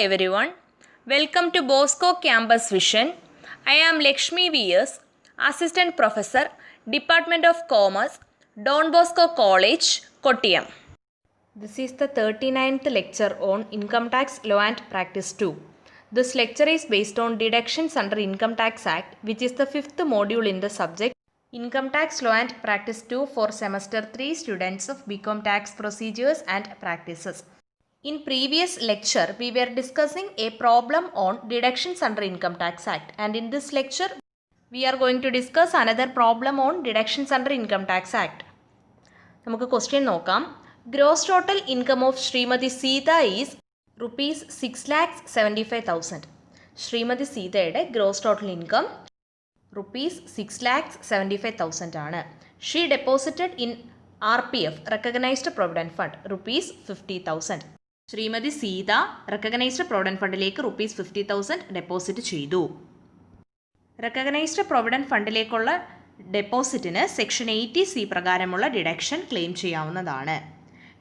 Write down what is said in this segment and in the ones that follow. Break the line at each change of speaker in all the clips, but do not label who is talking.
everyone. Welcome to Bosco Campus Vision. I am Lakshmi V.S., Assistant Professor, Department of Commerce, Don Bosco College, Kottayam. This is the 39th lecture on Income Tax Law and Practice 2. This lecture is based on deductions under Income Tax Act, which is the 5th module in the subject Income Tax Law and Practice 2 for Semester 3 students of BCom Tax Procedures and Practices. In previous lecture, we were discussing a problem on deductions under Income Tax Act, and in this lecture, we are going to discuss another problem on deductions under Income Tax Act. നമുക്ക് question നോക്കാം. Gross total income of Srimati Sita is rupees 6,75,000. Shrimati സീതയുടെ gross total income rupees 6,75,000 ആണ്. She deposited in RPF, Recognized Provident Fund, rupees 50,000. Shrimati Sita recognised provident ഫണ്ടിലേക്ക് rupees 50,000 deposit ചെയ്തു. Recognised provident ഫണ്ടിലേക്കുള്ള ഡെപ്പോസിറ്റിന് section 80C പ്രകാരമുള്ള deduction claim ചെയ്യാവുന്നതാണ്.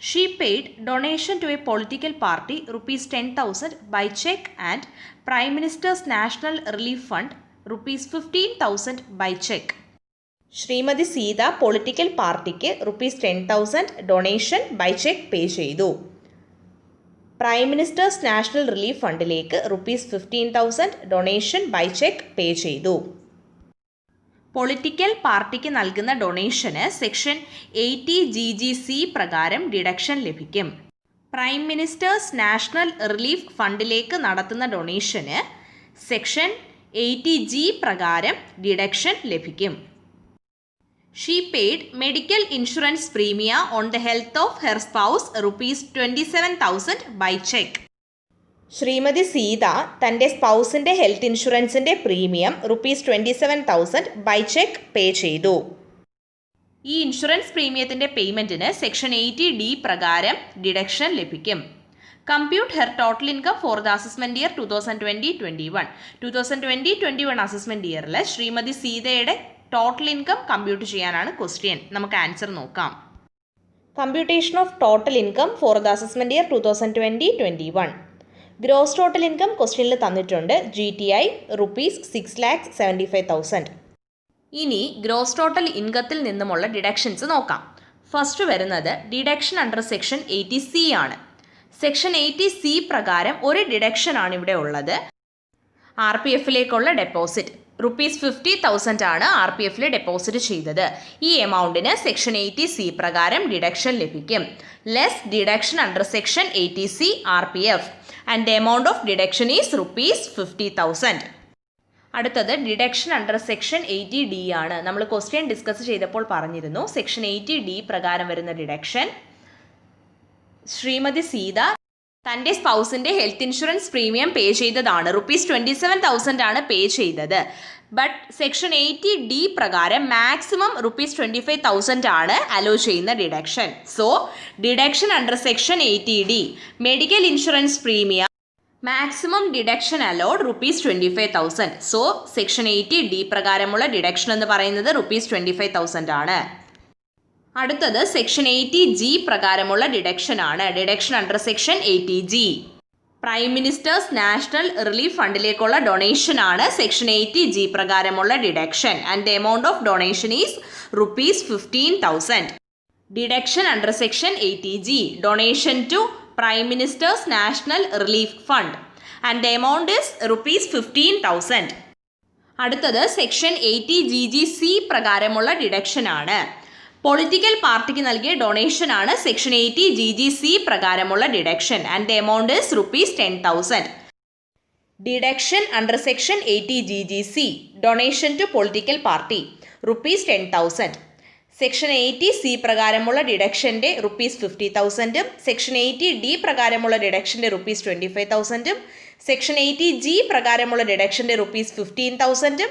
She paid donation to a political party rupees 10,000 by cheque and prime minister's national relief fund rupees 15,000 by cheque. Shrimati Sita political പാർട്ടിക്ക് rupees 10,000 donation by cheque pay ചെയ്തു. Prime minister's national relief ഫണ്ടിലേക്ക് rupees 15,000 donation by cheque pay ചെയ്തു. Political പാർട്ടിക്ക് നൽകുന്ന ഡൊണേഷന് section 80GGC പ്രകാരം deduction ലഭിക്കും. Prime minister's national relief ഫണ്ടിലേക്ക് നടത്തുന്ന ഡൊണേഷന് സെക്ഷൻ 80G പ്രകാരം ഡിഡക്ഷൻ ലഭിക്കും. She paid medical insurance premium on the health of her spouse rupees 27,000 by check. Shrimati Sita തൻ്റെ സ്പൗസിൻ്റെ ഹെൽത്ത് ഇൻഷുറൻസിൻ്റെ premium rupees 27,000 by cheque pay ചെയ്തു. ഈ ഇൻഷുറൻസ് പ്രീമിയത്തിൻ്റെ പേയ്മെൻറ്റിന് സെക്ഷൻ 80D പ്രകാരം ഡിഡക്ഷൻ ലഭിക്കും. Compute her total income for the assessment year 2020-21. 2020-21 assessment ഇയറിൽ ശ്രീമതി സീതയുടെ total income compute ചെയ്യാനാണ് question. നമുക്ക് ആൻസർ നോക്കാം. Computation of total income for the assessment year 2020-21. Gross total income ക്വസ്റ്റ്യനിൽ തന്നിട്ടുണ്ട്. GTI rupees 6,75,000. ഇനി ഗ്രോസ് ടോട്ടൽ ഇൻകത്തിൽ നിന്നുമുള്ള ഡിഡക്ഷൻസ് നോക്കാം. ഫസ്റ്റ് വരുന്നത് ഡിഡക്ഷൻ അണ്ടർ സെക്ഷൻ 80C ആണ്. സെക്ഷൻ 80C പ്രകാരം ഒരു ഡിഡക്ഷൻ ആണ് ഇവിടെ ഉള്ളത്. RPFിലേക്കുള്ള ഡെപ്പോസിറ്റ് rupees 50,000 ആണ് RPFിൽ ഡെപ്പോസിറ്റ് ചെയ്തത്. ഈ എമൗണ്ടിന് സെക്ഷൻ 80C പ്രകാരം ഡിഡക്ഷൻ ലഭിക്കും. Less deduction under section 80C RPF and the amount of deduction is rupees 50,000. അടുത്തത് ഡിഡക്ഷൻ അണ്ടർ സെക്ഷൻ 80D ആണ്. നമ്മൾ ക്വസ്റ്റ്യൻ ഡിസ്കസ് ചെയ്തപ്പോൾ പറഞ്ഞിരുന്നു സെക്ഷൻ 80D പ്രകാരം വരുന്ന ഡിഡക്ഷൻ ശ്രീമതി സീത തൻ്റെ സ്പൗസിൻ്റെ ഹെൽത്ത് ഇൻഷുറൻസ് പ്രീമിയം പേ ചെയ്തതാണ്. rupees 27,000 ആണ് പേ ചെയ്തത്. ബട്ട് സെക്ഷൻ 80D പ്രകാരം മാക്സിമം rupees 25,000 ആണ് അലോ ചെയ്യുന്ന deduction. So deduction under section 80D medical insurance premium maximum deduction allowed rupees 25,000. So section 80D പ്രകാരമുള്ള ഡിഡക്ഷൻ എന്ന് പറയുന്നത് rupees 25,000 ആണ്. അടുത്തത് സെക്ഷൻ 80G പ്രകാരമുള്ള ഡിഡക്ഷൻ ആണ്. Deduction under section 80G prime minister's national relief ഫണ്ടിലേക്കുള്ള ഡൊണേഷൻ ആണ് സെക്ഷൻ 80G പ്രകാരമുള്ള deduction and the amount of donation is rupees 15,000. Deduction under section 80G donation to prime minister's national relief fund and the amount is rupees 15,000. അടുത്തത് section 80GGC പ്രകാരമുള്ള deduction ആണ്. Political പാർട്ടിക്ക് നൽകിയ donation ആണ് section 80GGC പ്രകാരമുള്ള deduction and the amount is rupees 10,000. Deduction under section 80GGC donation to political party rupees 10,000. Section 80C പ്രകാരമുള്ള ഡിഡക്ഷൻ്റെ rupees 50,000, section 80D പ്രകാരമുള്ള ഡിഡക്ഷൻ്റെ rupees 25,000, section 80G പ്രകാരമുള്ള ഡിഡക്ഷൻ്റെ rupees 15,000,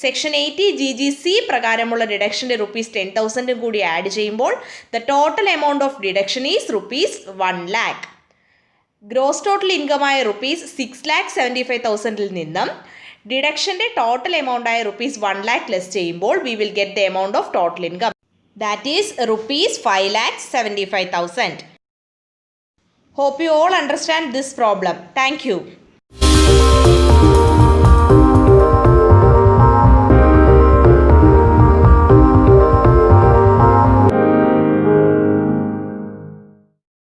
സെക്ഷൻ 80GGC പ്രകാരമുള്ള ഡിഡക്ഷൻ്റെ rupees 10,000 കൂടി add ചെയ്യുമ്പോൾ the total amount of deduction is rupees 1 lakh. Gross total ഇൻകമായ rupees 6,75,000 നിന്നും ഡിഡക്ഷൻ്റെ total amount ആയ rupees 1 lakh ലെസ് ചെയ്യുമ്പോൾ we will get the amount of total income. That is rupees 5,75,000. Hope you all understand this problem. Thank you.